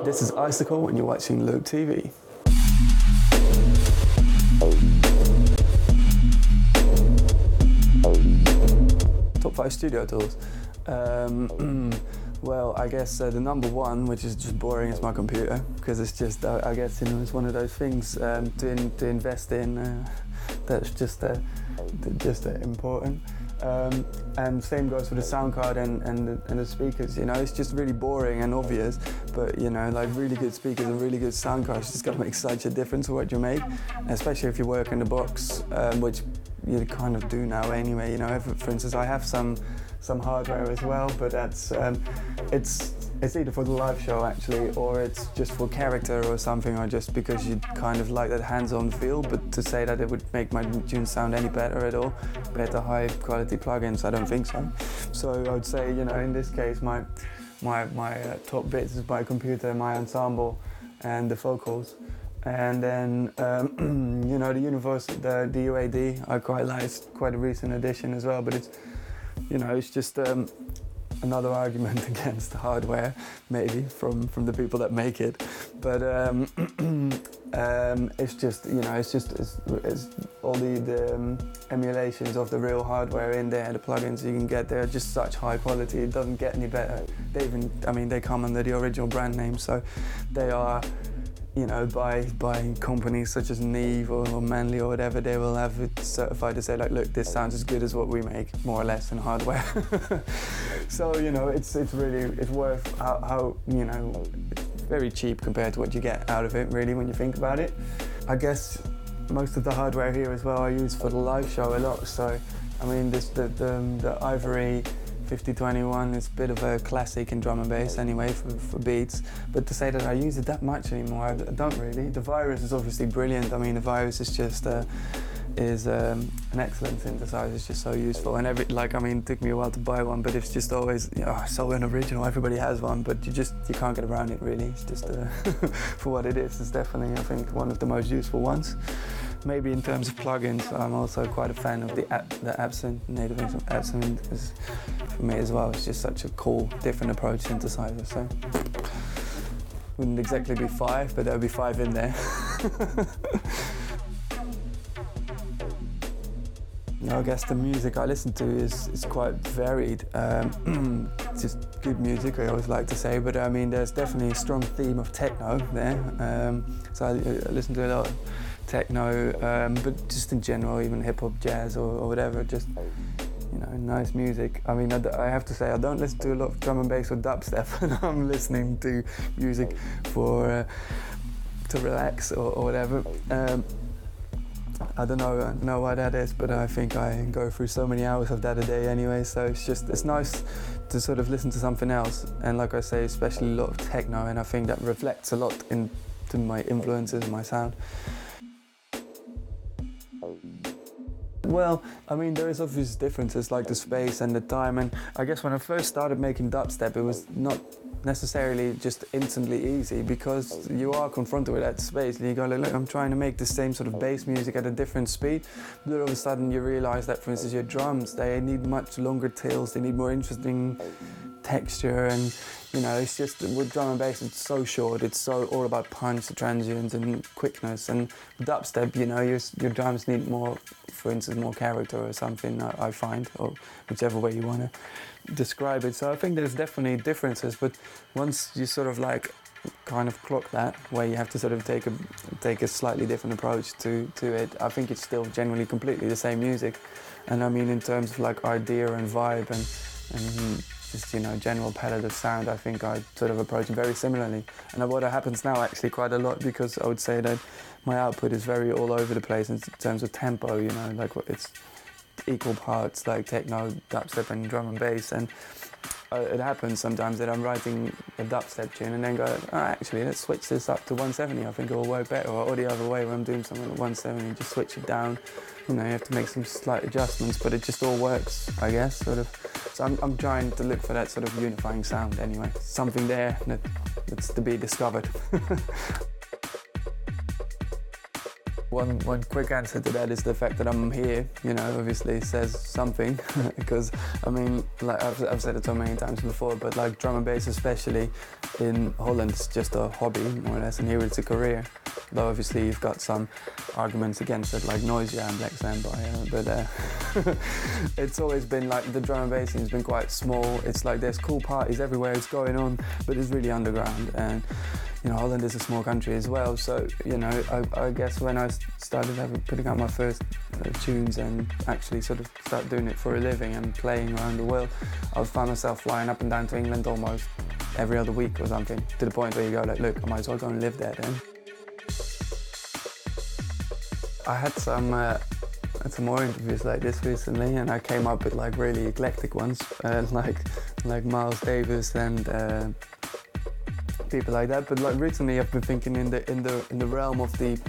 This is Icicle and you're watching Loop TV. Top 5 studio tools. Well, I guess the number one, which is just boring, is my computer, because it's just, I guess, it's one of those things to invest in that's just important. And same goes for the sound card and the speakers. It's just really boring and obvious, but like really good speakers and really good sound cards just gotta make such a difference for what you make, especially if you work in the box, which you kind of do now anyway. For instance, I have some hardware as well, but that's it's either for the live show actually, or it's just for character or something, or just because you kind of like that hands-on feel. But to say that it would make my tunes sound any better at all compared to high quality plugins, I don't think so. So I would say, in this case, my top bits is my computer, my ensemble, and the vocals. And then, the Universal, the UAD, I quite like. It's quite a recent addition as well, but it's just another argument against the hardware, maybe from the people that make it. But it's just, it's all the emulations of the real hardware in there. The plugins you can get there are just such high quality. It doesn't get any better. They come under the original brand name, so they are. By companies such as Neve or Manly or whatever, they will have it certified to say, like, look, this sounds as good as what we make, more or less, in hardware. So, it's worth how it's very cheap compared to what you get out of it, really, when you think about it. I guess most of the hardware here as well I use for the live show a lot. So, the Ivory 5021 is a bit of a classic in drum and bass anyway for beats, but to say that I use it that much anymore, I don't really. The Virus is obviously brilliant. The Virus is just an excellent synthesizer. It's just so useful, and it took me a while to buy one, but it's just always so unoriginal. Everybody has one, but you can't get around it really. It's just for what it is. It's definitely, I think, one of the most useful ones. Maybe in terms of plugins, I'm also quite a fan of the Absinthe, native Absinthe is, for me as well. It's just such a cool, different approach synthesizer. So wouldn't exactly be 5, but there'll be 5 in there. I guess the music I listen to is quite varied. It's just good music, I always like to say, but there's definitely a strong theme of techno there. So I listen to a lot of techno, but just in general, even hip-hop, jazz or whatever, just nice music. I have to say, I don't listen to a lot of drum and bass or dubstep, and I'm listening to music to relax or whatever. I don't know why that is, but I think I go through so many hours of that a day anyway, so it's nice to sort of listen to something else, and like I say, especially a lot of techno, and I think that reflects a lot into my influences and my sound. Well, there is obvious differences, like the space and the time, and I guess when I first started making dubstep, it was not necessarily just instantly easy, because you are confronted with that space and you go, look, I'm trying to make the same sort of bass music at a different speed, but all of a sudden you realize that, for instance, your drums, they need much longer tails, they need more interesting texture, and it's just with drum and bass, it's so short, it's so all about punch, transients and quickness, and with dubstep, your drums need more, for instance, more character or something, I find, or whichever way you want to describe it. So I think there's definitely differences, but once you sort of kind of clock that, where you have to sort of take a slightly different approach to it, I think it's still generally completely the same music. And in terms of idea and vibe and just general palette of sound, I think I sort of approach it very similarly. And what happens now actually quite a lot, because I would say that my output is very all over the place in terms of tempo, it's equal parts like techno, dubstep and drum and bass, and it happens sometimes that I'm writing a dubstep tune and then go, actually let's switch this up to 170, I think it will work better, or the other way, when I'm doing something at 170, just switch it down. You have to make some slight adjustments, but it just all works, I guess, sort of. So I'm trying to look for that sort of unifying sound anyway. Something there that's to be discovered. One quick answer to that is the fact that I'm here, you know, obviously says something because, I mean, like I've said it so many times before, but like drum and bass, especially in Holland, it's just a hobby more or less, and here it's a career. Though obviously you've got some arguments against it, like Noisia and Black Sandbar, but it's always been like the drum and bass scene's been quite small. It's like there's cool parties everywhere, it's going on, but it's really underground. And you know, Holland is a small country as well, so you know, I guess when I started putting out my first tunes and actually sort of start doing it for a living and playing around the world, I found myself flying up and down to England almost every other week or something, to the point where you go like, look, I might as well go and live there then. I had some more interviews like this recently, and I came up with like really eclectic ones, like Miles Davis and people like that. But like recently, I've been thinking in the realm of the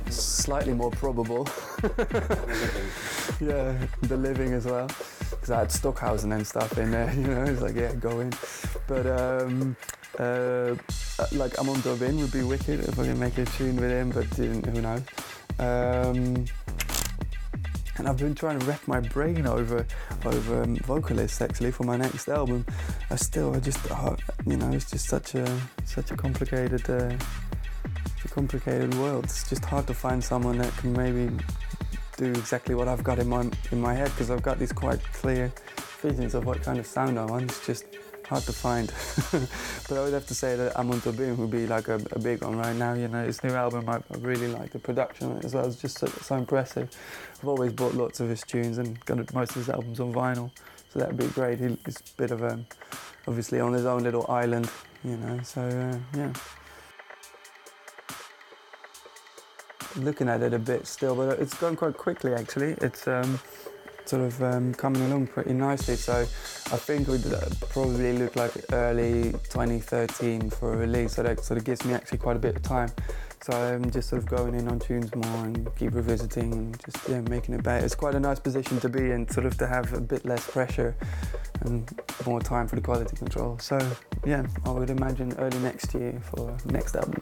slightly more probable. Yeah, the living as well, because I had Stockhausen and stuff in there. You know, it's like yeah, go in. But like Amon Dobin would be wicked if I can make a tune with him, but who knows. And I've been trying to wrap my brain over vocalists actually for my next album. You know, it's just such a complicated world. It's just hard to find someone that can maybe do exactly what I've got in my head, because I've got these quite clear visions of what kind of sound I want. It's just hard to find. But I would have to say that Amon Tobin would be like a big one right now. You know, his new album, I really like the production as well. It's just so impressive. I've always bought lots of his tunes and got most of his albums on vinyl, so that'd be great. He's a bit of obviously on his own little island, you know, so yeah. Looking at it a bit still, but it's going quite quickly actually. It's sort of coming along pretty nicely, so I think it would probably look like early 2013 for a release, so that sort of gives me actually quite a bit of time. So I'm just sort of going in on tunes more and keep revisiting and just making it better. It's quite a nice position to be in, sort of to have a bit less pressure and more time for the quality control. So yeah, I would imagine early next year for next album.